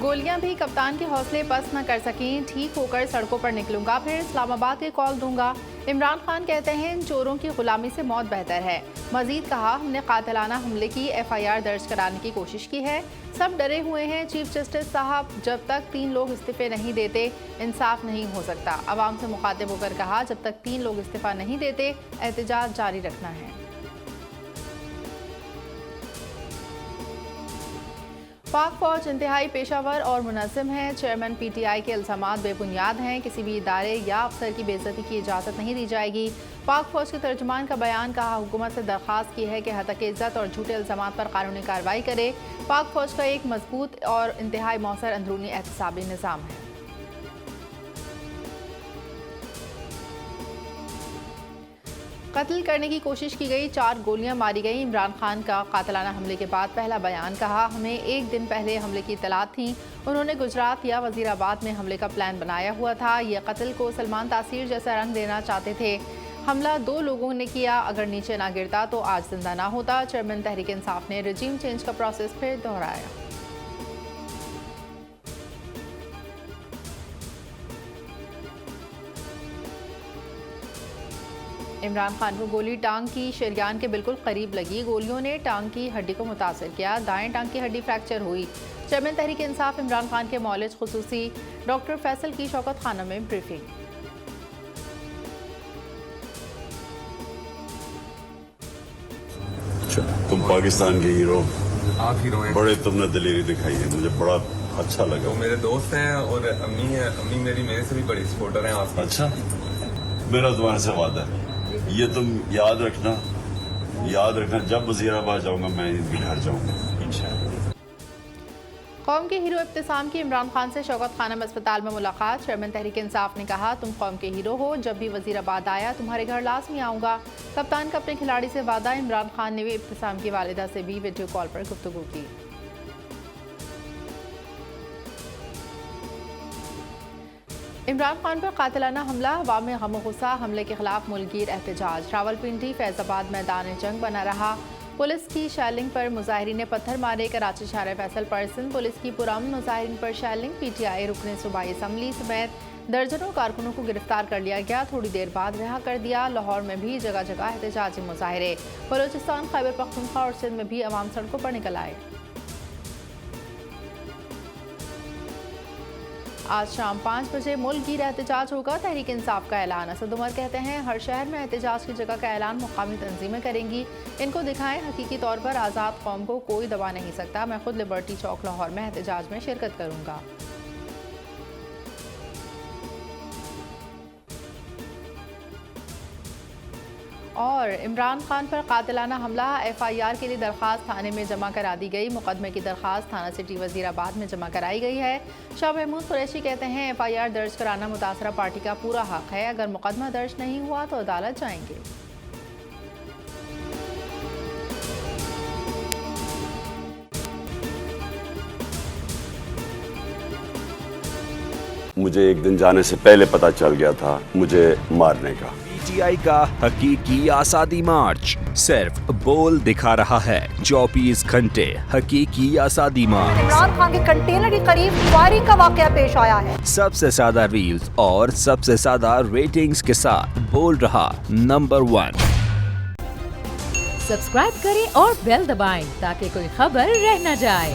गोलियां भी कप्तान के हौसले पस्त न कर सकीं, ठीक होकर सड़कों पर निकलूंगा, फिर इस्लामाबाद के कॉल दूंगा। इमरान खान कहते हैं इन चोरों की गुलामी से मौत बेहतर है। मजीद कहा, हमने कातिलाना हमले की FIR दर्ज कराने की कोशिश की है। सब डरे हुए हैं चीफ जस्टिस साहब, जब तक 3 लोग इस्तीफे नहीं देते इंसाफ नहीं हो सकता। अवाम से मुखातिब होकर कहा, जब तक 3 लोग इस्तीफा नहीं देते एहतजाज जारी रखना है। पाक फौज इंतहाई पेशावर और मुनज़्ज़म है। चेयरमैन PTI के इल्ज़ामात बेबुनियाद हैं। किसी भी इदारे या अफसर की बेइज्जती की इजाज़त नहीं दी जाएगी। पाक फौज के तर्जुमान का बयान, कहा हुकूमत से दरख्वास्त की है कि हतक इज़्ज़त और झूठे इल्ज़ामात पर कानूनी कार्रवाई करे। पाक फौज का एक मजबूत और इंतहाई मौसर अंदरूनी एहतसाबी निज़ाम है। कत्ल करने की कोशिश की गई, 4 गोलियां मारी गई। इमरान खान का कातिलाना हमले के बाद पहला बयान, कहा हमें 1 दिन पहले हमले की इत्तलात थी। उन्होंने गुजरात या वजीराबाद में हमले का प्लान बनाया हुआ था। ये कत्ल को सलमान तासीर जैसा रंग देना चाहते थे। हमला 2 लोगों ने किया, अगर नीचे ना गिरता तो आज जिंदा ना होता। चेयरमैन तहरीक इंसाफ ने रजीम चेंज का प्रोसेस फिर दोहराया। इमरान खान को गोली टांग की शरियान के बिल्कुल करीब लगी। गोलियों ने टांग की हड्डी को मुतासर किया, दाएं टांग की हड्डी फ्रैक्चर हुई। चेयरमैन तहरीक इंसाफ इमरान खान के मौलिज खुसूसी डॉक्टर फैसल की शौकत खाना में ब्रीफिंग। तुम पाकिस्तान के हीरो, आप हीरो हैं। बड़े तुमने दिलेरी दिखाई है, मुझे बड़ा अच्छा लगा। तो मेरे दोस्त हैं और अम्मी है, अम्मी मेरी मेरे से भी बड़ी सपोर्टर हैं आपकी। अच्छा, मेरा तुम्हारे से वादा है, ये तुम याद रखना, जब वजीराबाद जाऊंगा मैं इनके घर जाऊंगा इंशाल्लाह। कौम के हीरो इब्तिसाम की इमरान खान से शौकत खानम अस्पताल में मुलाकात। चेयरमैन तहरीक इंसाफ ने कहा, तुम कौम के हीरो हो, जब भी वजीराबाद आया तुम्हारे घर लाजमी आऊंगा। कप्तान का अपने खिलाड़ी से वादा। इमरान खान ने भी इब्तिसाम की वालिदा से भी वीडियो कॉल पर गुफ्तगू की। इमरान खान पर कातिलाना हमला, हवा में गम गुस्सा, हमले के खिलाफ मुल्कगीर एहतजाज। रावलपिंडी फैजाबाद मैदान जंग बना रहा। पुलिस की शैलिंग पर मुजाहिरीन ने पत्थर मारे। कराची शहर फैसल पर सिंध पुलिस की पुरअमन मुजाहिरीन पर शैलिंग। PTI रुकने सूबाई असम्बली समेत दर्जनों कारकुनों को गिरफ्तार कर लिया गया, थोड़ी देर बाद रिहा कर दिया। लाहौर में भी जगह जगह एहतजाजी मुजाहिरे। बलोचिस्तान, खैबर पख्तूनख्वा और सिंध में भी अवाम सड़कों पर निकल आए। आज शाम 5 बजे मुल्कगीर एहतजाज होगा, तहरीक इंसाफ का ऐलान। असद उमर कहते हैं हर शहर में एहतजाज की जगह का ऐलान मुकामी तंजीमें करेंगी। इनको दिखाएं हकीकी तौर पर आज़ाद कौम को कोई दबा नहीं सकता। मैं खुद लिबर्टी चौक लाहौर में एहतजाज में शिरकत करूंगा। और इमरान खान पर कातिलाना हमला, FIR के लिए दरख्वास्त थाने में जमा करा दी गई। मुकदमे की दरख्वास्त थाना सिटी वजीराबाद में जमा कराई गई है। शाह महमूद कुरैशी कहते हैं FIR दर्ज कराना मुतासरा पार्टी का पूरा हक है। अगर मुकदमा दर्ज नहीं हुआ तो अदालत जाएंगे। मुझे एक दिन जाने से पहले पता चल गया था मुझे मारने का। PTI का हकीकी आज़ादी मार्च सिर्फ बोल दिखा रहा है। 24 घंटे हकीकी आज़ादी मार्च। इमरान खान के कंटेनर के करीब फायरिंग का वाकया पेश आया है। सबसे ज्यादा रील्स और सबसे ज्यादा रेटिंग्स के साथ बोल रहा नंबर 1। सब्सक्राइब करें और बेल दबाएं ताकि कोई खबर रह न जाए।